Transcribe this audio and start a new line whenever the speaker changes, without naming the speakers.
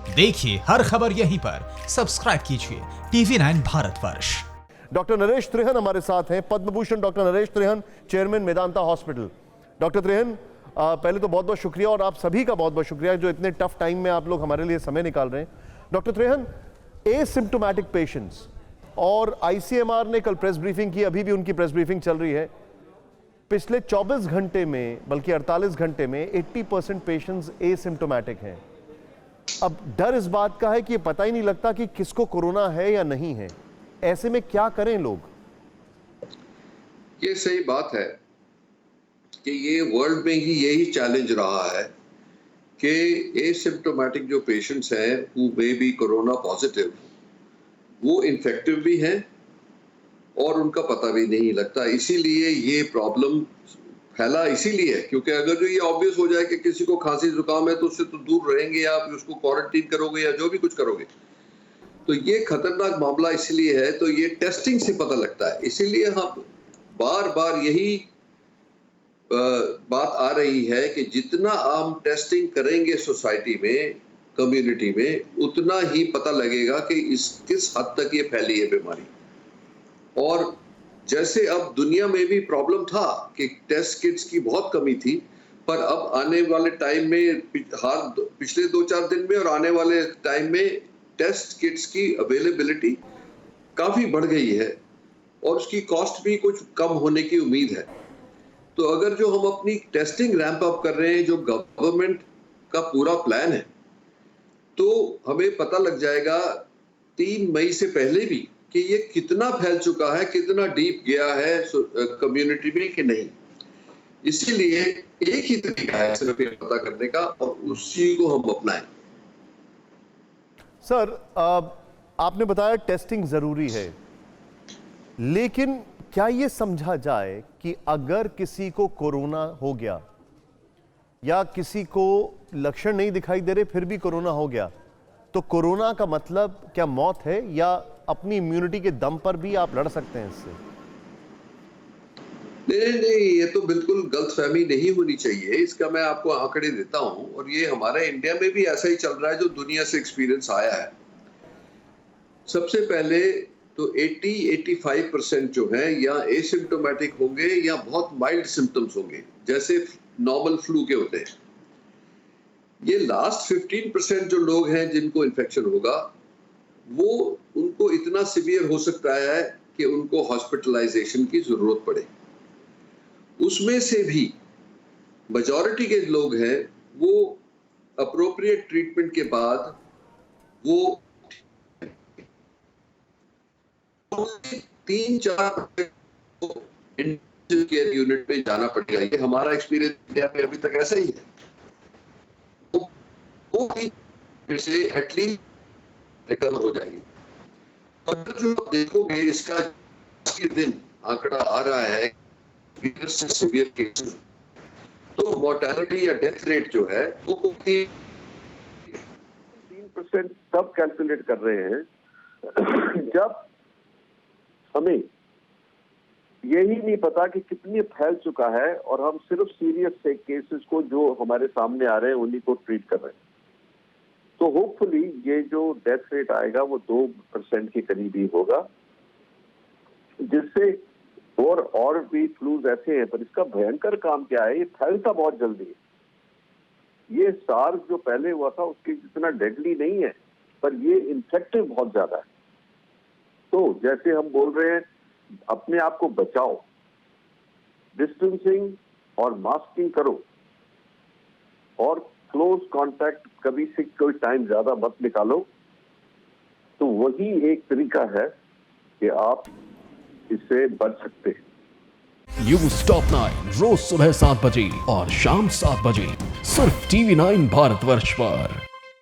देखिए हर खबर यहीं पर, सब्सक्राइब कीजिए TV9 भारतवर्ष।
डॉक्टर नरेश त्रिहन हमारे साथ हैं, Padma Bhushan doctor Naresh Trehan, chairman Medanta hospital. Doctor Trehan, पहले तो बहुत बहुत शुक्रिया, और आप सभी का बहुत बहुत शुक्रिया जो इतने टफ टाइम में आप लोग हमारे लिए समय निकाल रहे हैं। डॉक्टर त्रिहन, एसिम्प्टोमेटिक पेशेंट्स, और आईसीएमआर ने कल प्रेस ब्रीफिंग की, अभी भी उनकी प्रेस ब्रीफिंग चल रही है। पिछले 24 घंटे में, बल्कि 48 घंटे में 80% पेशेंट्स एसिम्प्टोमेटिक हैं। अब डर इस बात का है कि ये पता ही नहीं लगता कि किसको कोरोना है या नहीं है। ऐसे में क्या करें लोग?
ये सही बात है कि ये वर्ल्ड में ही यही चैलेंज रहा है कि एसिम्प्टोमेटिक जो पेशेंट्स हैं who may be corona positive, वो इन्फेक्टिव भी हैं और उनका पता भी नहीं लगता। इसीलिए ये प्रॉब्लम फैला इसीलिए है क्योंकि अगर जो ये ऑब्वियस हो जाए कि किसी को खांसी जुकाम है तो उससे तो दूर रहेंगे आप, उसको क्वारंटीन करोगे या जो भी कुछ करोगे, तो ये खतरनाक मामला इसलिए है। तो ये टेस्टिंग से पता लगता है, इसीलिए हम बार बार यही बात आ रही है कि जितना हम टेस्टिंग करेंगे सोसाइटी में, कम्युनिटी में, उतना ही पता लगेगा कि किस हद तक ये फैली है बीमारी। और जैसे अब दुनिया में भी प्रॉब्लम था कि टेस्ट किट्स की बहुत कमी थी, पर अब आने वाले टाइम में, पिछले 2-4 दिन में और आने वाले टाइम में टेस्ट किट्स की अवेलेबिलिटी काफी बढ़ गई है और उसकी कॉस्ट भी कुछ कम होने की उम्मीद है। तो अगर जो हम अपनी टेस्टिंग रैंप अप कर रहे हैं, जो गवर्नमेंट का पूरा प्लान है, तो हमें पता लग जाएगा 3 मई से पहले भी कि ये कितना फैल चुका है, कितना डीप गया है कम्युनिटी में कि नहीं। इसीलिए एक ही तरीका है सिर्फ ये पता करने का, और उसी को हम अपनाएं।
सर, आपने बताया टेस्टिंग जरूरी है, लेकिन क्या ये समझा जाए कि अगर किसी को कोरोना हो गया या किसी को लक्षण नहीं दिखाई दे रहे फिर भी कोरोना हो गया, तो कोरोना का मतलब क्या मौत है, या अपनी इम्यूनिटी के दम पर भी आप लड़ सकते हैं इससे?
नहीं, ये तो बिल्कुल गलतफहमी नहीं होनी चाहिए। इसका मैं आपको आंकड़े देता हूं, और ये हमारे इंडिया में भी ऐसा ही चल रहा है जो दुनिया से एक्सपीरियंस आया है। सबसे पहले तो 80-85% जो है या एसिम्प्टोमेटिक होंगे या बहुत माइल्ड सिम्टम्स होंगे, जैसे नॉर्मल फ्लू के होते हैं। ये लास्ट 15% जो लोग हैं जिनको इन्फेक्शन होगा, वो उनको इतना सीवियर हो सकता है कि उनको हॉस्पिटलाइजेशन की जरूरत पड़े। उसमें से भी मेजॉरिटी के लोग हैं वो अप्रोप्रिएट ट्रीटमेंट के बाद वो 3-4 इंटेंसिव केयर यूनिट पे जाना पड़ेगा। ये हमारा एक्सपीरियंस इंडिया में अभी तक ऐसा ही है। वो फिर से एटलीस्ट रिकवर हो जाएगी। अगर जो आप देखोगे इसका दिन आंकड़ा आ रहा है सीवियर केसेस, तो मोर्टेलिटी या डेथ रेट जो है वो
3% तब कैलकुलेट कर रहे हैं जब हमें यही नहीं पता कि कितनी फैल चुका है, और हम सिर्फ सीरियस से केसेस को जो हमारे सामने आ रहे हैं उन्हीं को ट्रीट कर रहे हैं। तो होपफुली ये जो डेथ रेट आएगा वो 2% के करीब ही होगा, जिससे और भी फ्लूज ऐसे हैं। पर इसका भयंकर काम क्या है, ये फैलता बहुत जल्दी है। ये सार्स जो पहले हुआ था उसके जितना डेडली नहीं है, पर ये इन्फेक्टिव बहुत ज्यादा है। तो जैसे हम बोल रहे हैं, अपने आप को बचाओ, डिस्टेंसिंग और मास्किंग करो, और क्लोज कांटेक्ट कभी से कोई टाइम ज्यादा मत निकालो। तो वही एक तरीका है कि आप इससे बच सकते हैं।
न्यूज़ टॉप 9 रोज सुबह 7 बजे और शाम 7 बजे सिर्फ TV9 भारतवर्ष पर।